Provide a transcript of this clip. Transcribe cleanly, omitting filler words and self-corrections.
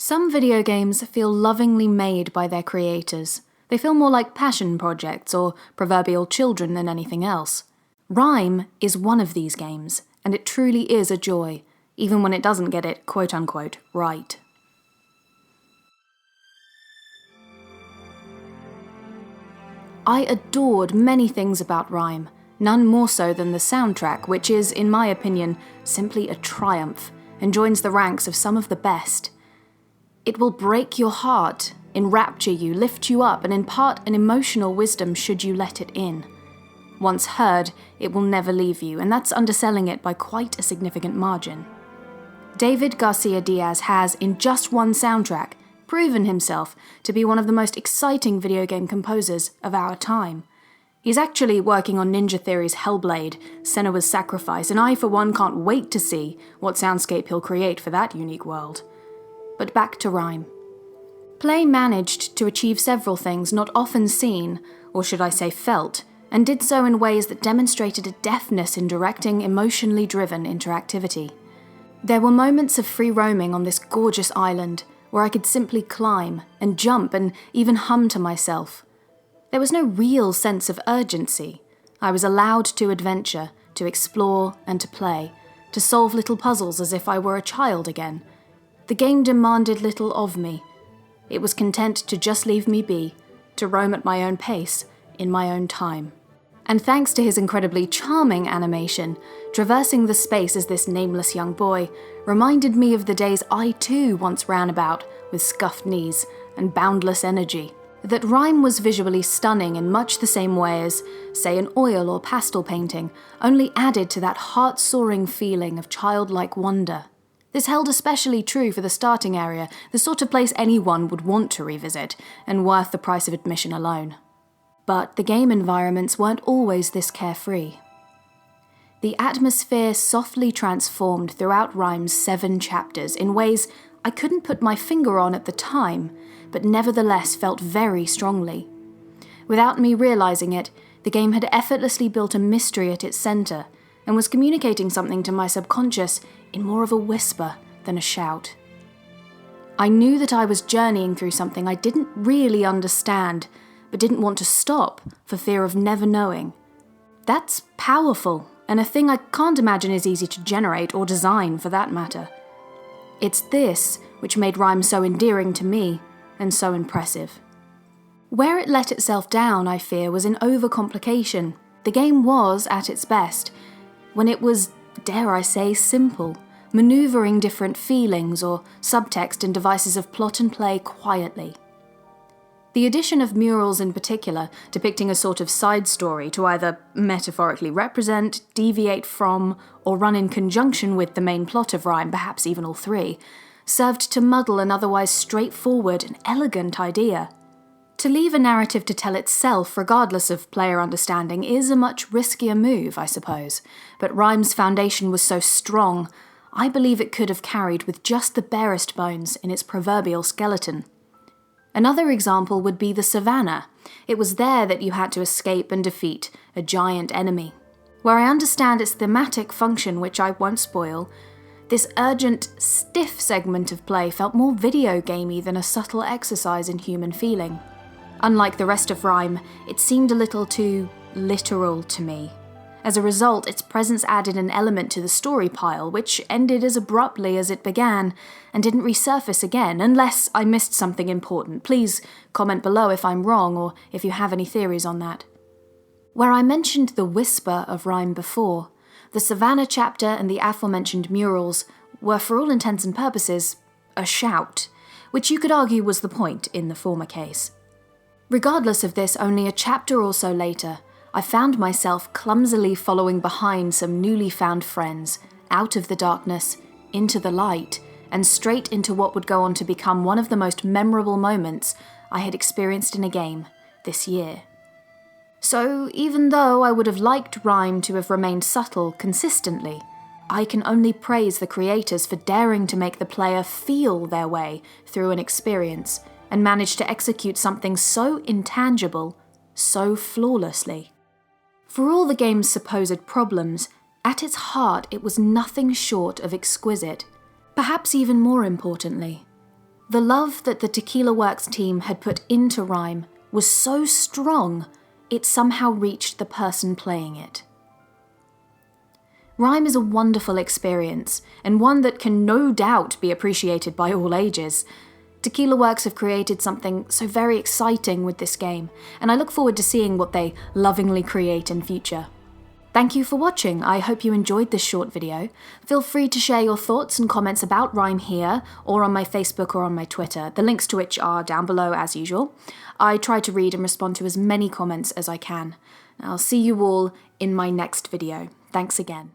Some video games feel lovingly made by their creators. They feel more like passion projects or proverbial children than anything else. Rime is one of these games, and it truly is a joy, even when it doesn't get it quote-unquote right. I adored many things about Rime, none more so than the soundtrack, which is, in my opinion, simply a triumph, and joins the ranks of some of the best. It will break your heart, enrapture you, lift you up, and impart an emotional wisdom should you let it in. Once heard, it will never leave you, and that's underselling it by quite a significant margin. David Garcia Diaz has, in just one soundtrack, proven himself to be one of the most exciting video game composers of our time. He's actually working on Ninja Theory's Hellblade, Senua's Sacrifice, and I for one can't wait to see what soundscape he'll create for that unique world. But back to Rime. Play managed to achieve several things not often seen, or should I say felt, and did so in ways that demonstrated a deftness in directing emotionally driven interactivity. There were moments of free roaming on this gorgeous island, where I could simply climb and jump and even hum to myself. There was no real sense of urgency. I was allowed to adventure, to explore and to play, to solve little puzzles as if I were a child again. The game demanded little of me. It was content to just leave me be, to roam at my own pace, in my own time. And thanks to his incredibly charming animation, traversing the space as this nameless young boy reminded me of the days I too once ran about with scuffed knees and boundless energy. That Rime was visually stunning in much the same way as, say, an oil or pastel painting, only added to that heart-soaring feeling of childlike wonder. This held especially true for the starting area, the sort of place anyone would want to revisit, and worth the price of admission alone. But the game environments weren't always this carefree. The atmosphere softly transformed throughout Rime's 7 chapters in ways I couldn't put my finger on at the time, but nevertheless felt very strongly. Without me realizing it, the game had effortlessly built a mystery at its center, and was communicating something to my subconscious in more of a whisper than a shout. I knew that I was journeying through something I didn't really understand, but didn't want to stop for fear of never knowing. That's powerful, and a thing I can't imagine is easy to generate or design for that matter. It's this which made Rime so endearing to me, and so impressive. Where it let itself down, I fear, was in overcomplication. The game was at its best when it was, dare I say, simple, manoeuvring different feelings or subtext and devices of plot and play quietly. The addition of murals in particular, depicting a sort of side story to either metaphorically represent, deviate from, or run in conjunction with the main plot of Rime, perhaps even all three, served to muddle an otherwise straightforward and elegant idea. To leave a narrative to tell itself, regardless of player understanding, is a much riskier move, I suppose, but Rime's foundation was so strong, I believe it could have carried with just the barest bones in its proverbial skeleton. Another example would be the savannah. It was there that you had to escape and defeat a giant enemy. Where I understand its thematic function, which I won't spoil, this urgent, stiff segment of play felt more video gamey than a subtle exercise in human feeling. Unlike the rest of Rime, it seemed a little too literal to me. As a result, its presence added an element to the story pile, which ended as abruptly as it began, and didn't resurface again, unless I missed something important. Please comment below if I'm wrong, or if you have any theories on that. Where I mentioned the whisper of Rime before, the Savannah chapter and the aforementioned murals were, for all intents and purposes, a shout, which you could argue was the point in the former case. Regardless of this, only a chapter or so later, I found myself clumsily following behind some newly found friends, out of the darkness, into the light, and straight into what would go on to become one of the most memorable moments I had experienced in a game this year. So, even though I would have liked Rime to have remained subtle consistently, I can only praise the creators for daring to make the player feel their way through an experience, and manage to execute something so intangible, so flawlessly. For all the game's supposed problems, at its heart it was nothing short of exquisite. Perhaps even more importantly, The love that the Tequila Works team had put into Rime was so strong, it somehow reached the person playing it. Rime is a wonderful experience, and one that can no doubt be appreciated by all ages. Tequila Works have created something so very exciting with this game, and I look forward to seeing what they lovingly create in future. Thank you for watching. I hope you enjoyed this short video. Feel free to share your thoughts and comments about Rime here, or on my Facebook or on my Twitter, the links to which are down below as usual. I try to read and respond to as many comments as I can. I'll see you all in my next video. Thanks again.